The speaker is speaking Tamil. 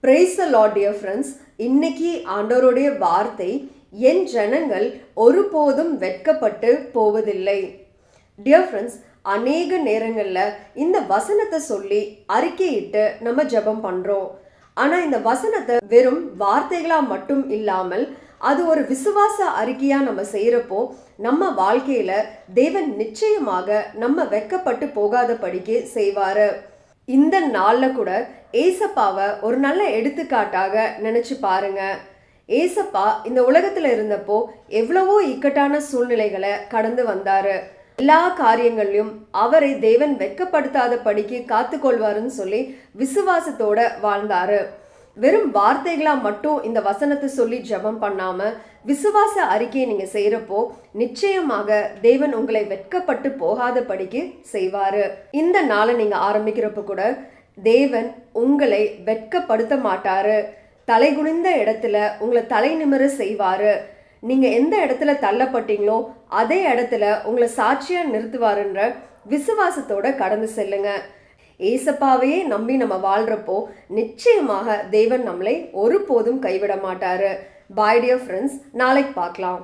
Praise the Lord dear friends. இன்னைக்கு ஆண்டவருடைய வார்த்தை, என் ஜனங்கள் ஒருபோதும் வெட்கப்பட்டு போவதில்லை. டியர் ஃப்ரெண்ட்ஸ், அநேக நேரங்களில் இந்த வசனத்தை சொல்லி அறிக்கையிட்டு நம்ம ஜெபம் பண்ணுறோம். ஆனால் இந்த வசனத்தை வெறும் வார்த்தைகளாக மட்டும் இல்லாமல் அது ஒரு விசுவாச அறிக்கையாக நம்ம செய்கிறப்போ நம்ம வாழ்க்கையில் தேவன் நிச்சயமாக நம்ம வெட்கப்பட்டு போகாதபடிக்கு செய்வார். இந்த நாளில் கூட ஏசப்பாவை ஒரு நல்ல எடுத்துக்காட்டாக நினச்சி பாருங்க. ஏசப்பா இந்த உலகத்தில் இருந்தப்போ எவ்வளவோ இக்கட்டான சூழ்நிலைகளை கடந்து வந்தார். எல்லா காரியங்களையும் அவரை தேவன் வெட்கப்படுத்தாத படிக்கு காத்துக்கொள்வாருன்னு சொல்லி விசுவாசத்தோட வாழ்ந்தாரு. வெறும் வார்த்தைகளா மட்டும் இந்த வசனத்தை சொல்லி ஜெபம் பண்ணாம விசுவாச அறிக்கையை நீங்க செய்யறப்போ நிச்சயமாக தேவன் உங்களை வெட்கப்பட்டு போகாத படிக்கு செய்வாரு. இந்த நாளை நீங்க ஆரம்பிக்கிறப்ப கூட தேவன் உங்களை வெட்கப்படுத்த மாட்டாரு. தலை குனிந்த இடத்துல உங்களை தலை நிமிர செய்வாரு. நீங்க எந்த இடத்துல தள்ளப்பட்டீங்களோ அதே இடத்துல உங்களை சாட்சியா நிறுத்துவாருன்ற விசுவாசத்தோட கடந்து செல்லுங்க. ஏசப்பாவையே நம்பி நம்ம வாழ்றப்போ நிச்சயமாக தேவன் நம்மளை ஒருபோதும் கைவிட மாட்டாரு. பாய் டியர் ஃப்ரெண்ட்ஸ், நாளைக்கு பார்க்கலாம்.